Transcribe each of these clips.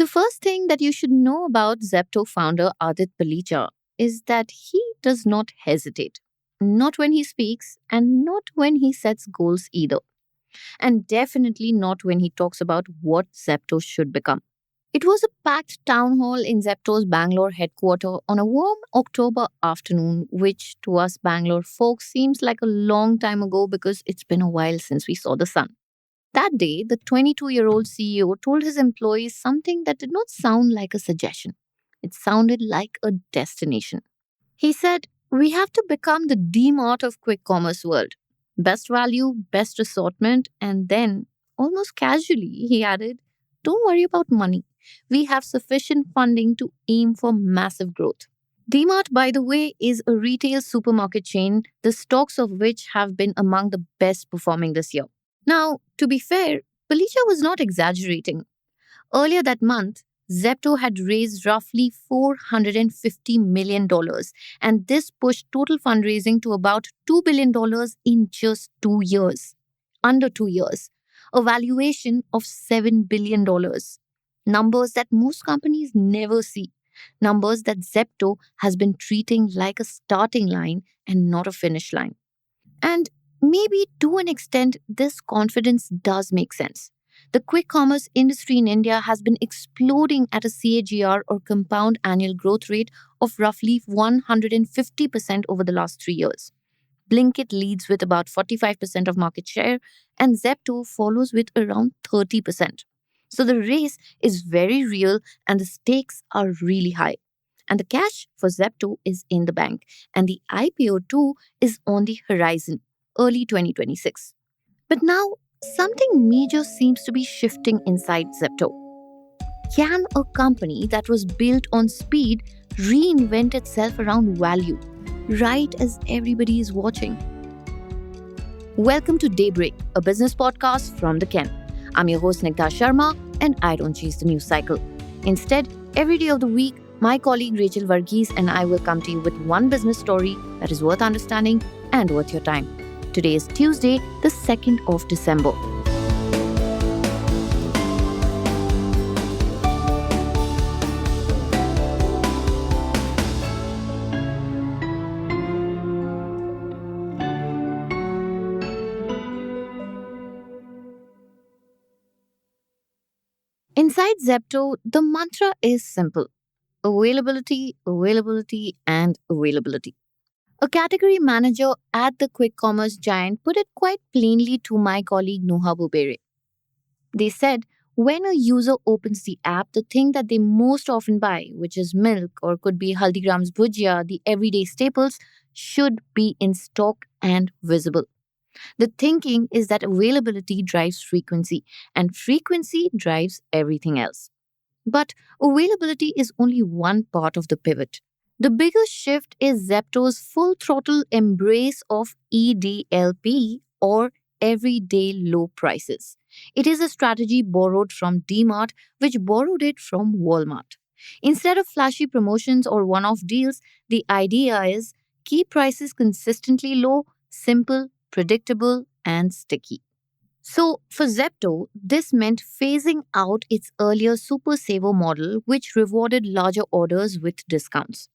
The first thing that you should know about Zepto founder Aadit Palicha is that he does not hesitate. Not when he speaks, and not when he sets goals either. And definitely not when he talks about what Zepto should become. It was a packed town hall in Zepto's Bangalore headquarters on a warm October afternoon, which to us Bangalore folks seems like a long time ago because it's been a while since we saw the sun. That day, the 22-year-old CEO told his employees something that did not sound like a suggestion. It sounded like a destination. He said, "We have to become the Dmart of quick commerce world. Best value, best assortment, and then, almost casually, he added, don't worry about money. We have sufficient funding to aim for massive growth." Dmart, by the way, is a retail supermarket chain, the stocks of which have been among the best performing this year. Now, to be fair, Felicia was not exaggerating. Earlier that month, Zepto had raised roughly $450 million, and this pushed total fundraising to about $2 billion in just 2 years. Under 2 years. A valuation of $7 billion. Numbers that most companies never see. Numbers that Zepto has been treating like a starting line and not a finish line. And maybe to an extent, this confidence does make sense. The quick commerce industry in India has been exploding at a CAGR or compound annual growth rate of roughly 150% over the last 3 years. Blinkit leads with about 45% of market share, and Zepto follows with around 30%. So the race is very real and the stakes are really high. And the cash for Zepto is in the bank, and the IPO too is on the horizon, early 2026. But now, something major seems to be shifting inside Zepto. Can a company that was built on speed reinvent itself around value, right as everybody is watching? Welcome to Daybreak, a business podcast from the Ken. I'm your host Nigta Sharma, and I don't chase the news cycle. Instead, every day of the week, my colleague Rachel Varghese and I will come to you with one business story that is worth understanding and worth your time. Today is Tuesday, the 2nd of December. Inside Zepto, the mantra is simple: availability, availability, and availability. A category manager at the quick commerce giant put it quite plainly to my colleague Noha Bubere. They said, when a user opens the app, the thing that they most often buy, which is milk or could be Haldigram's bhujia, the everyday staples, should be in stock and visible. The thinking is that availability drives frequency, and frequency drives everything else. But availability is only one part of the pivot. The biggest shift is Zepto's full throttle embrace of EDLP, or everyday low prices. It is a strategy borrowed from Dmart, which borrowed it from Walmart. Instead of flashy promotions or one off deals, the idea is keep prices consistently low, simple, predictable, and sticky. So, for Zepto, this meant phasing out its earlier Super Saver model, which rewarded larger orders with discounts.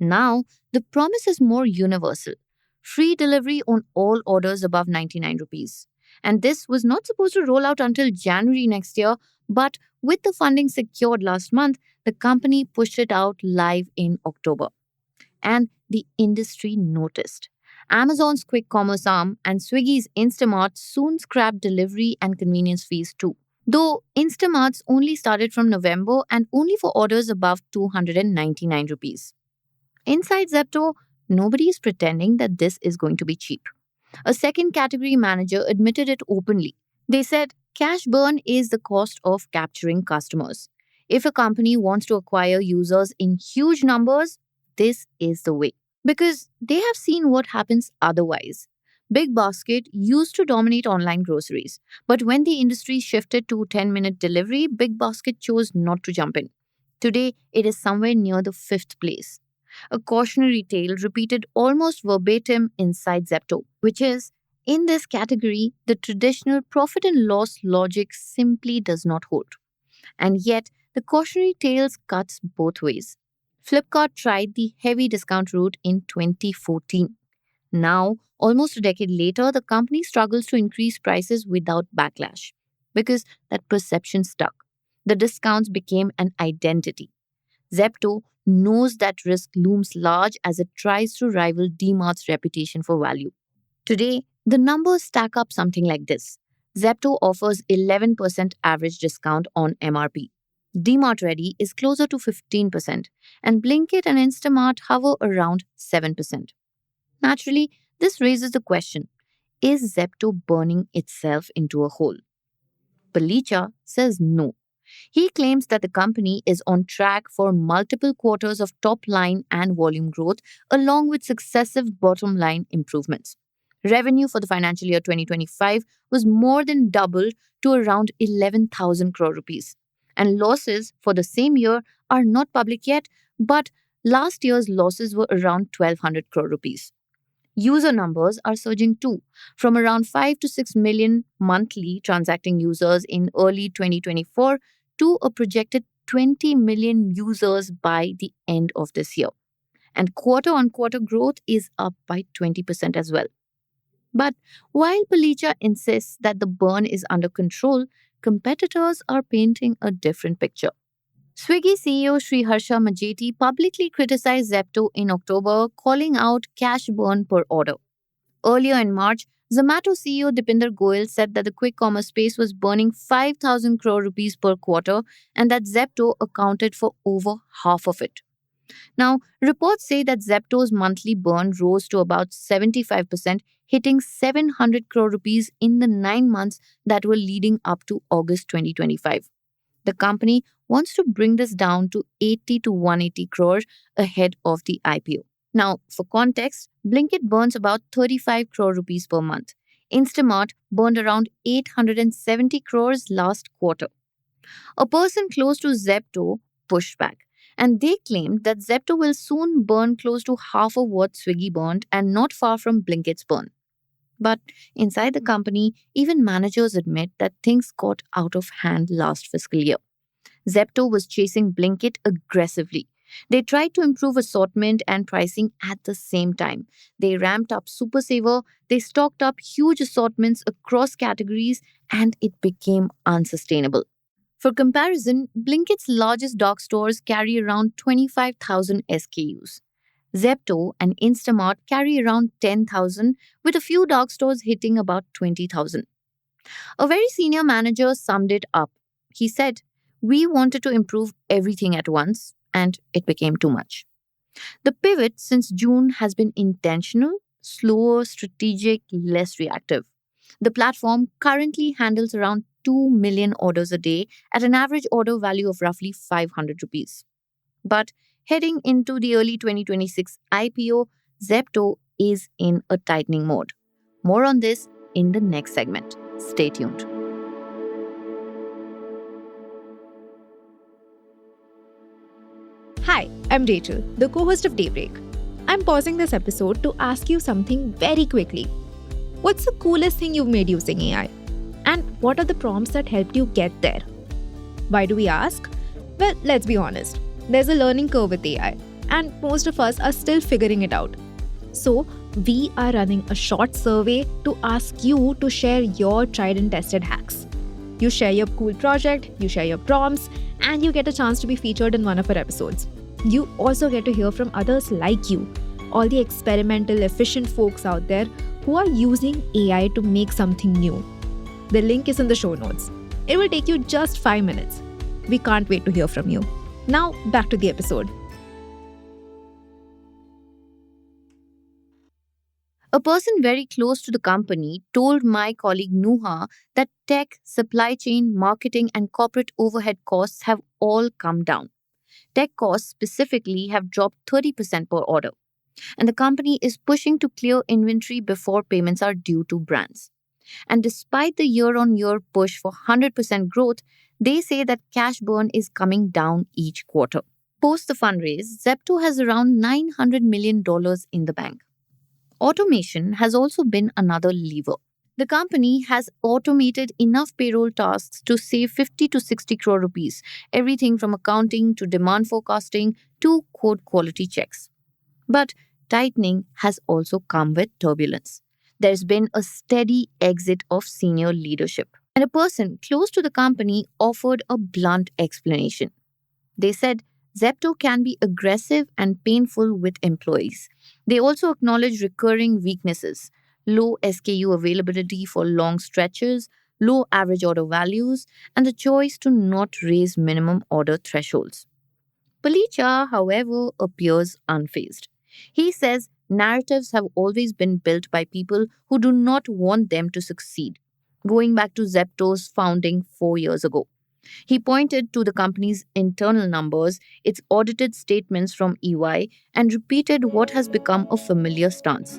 Now, the promise is more universal: free delivery on all orders above 99 rupees. And this was not supposed to roll out until January next year, but with the funding secured last month, the company pushed it out live in October. And the industry noticed. Amazon's quick commerce arm and Swiggy's Instamart soon scrapped delivery and convenience fees too. Though Instamart's only started from November and only for orders above 299 rupees. Inside Zepto, nobody is pretending that this is going to be cheap. A second category manager admitted it openly. They said cash burn is the cost of capturing customers. If a company wants to acquire users in huge numbers, this is the way. Because they have seen what happens otherwise. Big Basket used to dominate online groceries, but when the industry shifted to 10-minute delivery, Big Basket chose not to jump in. Today, it is somewhere near the 5th place. A cautionary tale repeated almost verbatim inside Zepto, which is, in this category, the traditional profit and loss logic simply does not hold. And yet, the cautionary tales cuts both ways. Flipkart tried the heavy discount route in 2014. Now, almost a decade later, the company struggles to increase prices without backlash because that perception stuck. The discounts became an identity. Zepto knows that risk looms large as it tries to rival Dmart's reputation for value. Today, the numbers stack up something like this. Zepto offers 11% average discount on MRP. Dmart Ready is closer to 15%, and Blinkit and Instamart hover around 7%. Naturally, this raises the question, is Zepto burning itself into a hole? Palicha says no. He claims that the company is on track for multiple quarters of top line and volume growth, along with successive bottom line improvements. Revenue for the financial year 2025 was more than doubled to around 11,000 crore rupees. And losses for the same year are not public yet, but last year's losses were around 1,200 crore rupees. User numbers are surging too, from around 5 to 6 million monthly transacting users in early 2024 to a projected 20 million users by the end of this year. And quarter on quarter growth is up by 20% as well. But while Palicha insists that the burn is under control, competitors are painting a different picture. Swiggy CEO Sriharsha Majeti publicly criticized Zepto in October, calling out cash burn per order. Earlier in March, Zomato CEO Dipinder Goyal said that the quick commerce space was burning 5,000 crore rupees per quarter and that Zepto accounted for over half of it. Now, reports say that Zepto's monthly burn rose to about 75%, hitting 700 crore rupees in the 9 months that were leading up to August 2025. The company wants to bring this down to 80 to 180 crores ahead of the IPO. Now, for context, Blinkit burns about 35 crore rupees per month. Instamart burned around 870 crores last quarter. A person close to Zepto pushed back, and they claimed that Zepto will soon burn close to half of what Swiggy burned and not far from Blinkit's burn. But inside the company, even managers admit that things got out of hand last fiscal year. Zepto was chasing Blinkit aggressively. They tried to improve assortment and pricing at the same time. They ramped up Super Saver, they stocked up huge assortments across categories, and it became unsustainable. For comparison, Blinkit's largest dark stores carry around 25,000 SKUs. Zepto and Instamart carry around 10,000, with a few dark stores hitting about 20,000. A very senior manager summed it up. He said, "We wanted to improve everything at once, and it became too much." The pivot since June has been intentional, slower, strategic, less reactive. The platform currently handles around 2 million orders a day at an average order value of roughly 500 rupees. But heading into the early 2026 IPO, Zepto is in a tightening mode. More on this in the next segment. Stay tuned. Hi, I'm Rachel, the co host of Daybreak. I'm pausing this episode to ask you something very quickly. What's the coolest thing you've made using AI? And what are the prompts that helped you get there? Why do we ask? Well, let's be honest. There's a learning curve with AI, and most of us are still figuring it out. So, we are running a short survey to ask you to share your tried and tested hacks. You share your cool project, you share your prompts, and you get a chance to be featured in one of our episodes. You also get to hear from others like you, all the experimental, efficient folks out there who are using AI to make something new. The link is in the show notes. It will take you just 5 minutes. We can't wait to hear from you. Now, back to the episode. A person very close to the company told my colleague Nuha that tech, supply chain, marketing, and corporate overhead costs have all come down. Tech costs specifically have dropped 30% per order, and the company is pushing to clear inventory before payments are due to brands. And despite the year-on-year push for 100% growth, they say that cash burn is coming down each quarter. Post the fundraise, Zepto has around $900 million in the bank. Automation has also been another lever. The company has automated enough payroll tasks to save 50 to 60 crore rupees, everything from accounting to demand forecasting to code quality checks. But tightening has also come with turbulence. There's been a steady exit of senior leadership, and a person close to the company offered a blunt explanation. They said Zepto can be aggressive and painful with employees. They also acknowledge recurring weaknesses: low SKU availability for long stretches, low average order values, and the choice to not raise minimum order thresholds. Palicha, however, appears unfazed. He says narratives have always been built by people who do not want them to succeed, going back to Zepto's founding 4 years ago. He pointed to the company's internal numbers, its audited statements from EY, and repeated what has become a familiar stance: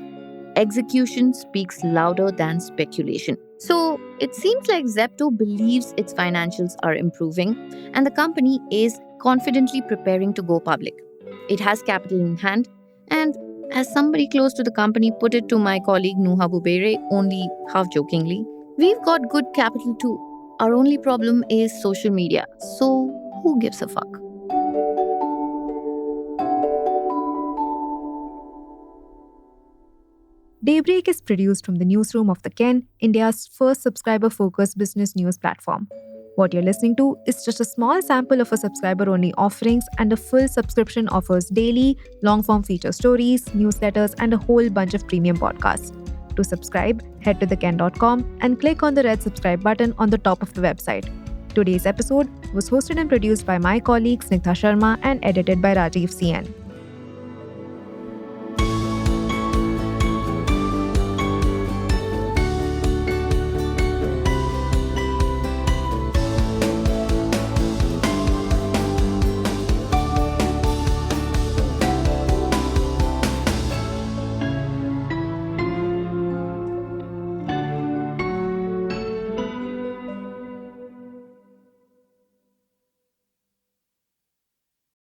execution speaks louder than speculation. So it seems like Zepto believes its financials are improving and the company is confidently preparing to go public. It has capital in hand, and as somebody close to the company put it to my colleague Nuha Bubere, only half jokingly, we've got good capital too. Our only problem is social media. So who gives a fuck? Daybreak is produced from the newsroom of The Ken, India's first subscriber-focused business news platform. What you're listening to is just a small sample of our subscriber-only offerings, and a full subscription offers daily, long-form feature stories, newsletters, and a whole bunch of premium podcasts. To subscribe, head to theken.com and click on the red subscribe button on the top of the website. Today's episode was hosted and produced by my colleague Snigdha Sharma and edited by Rajiv CN.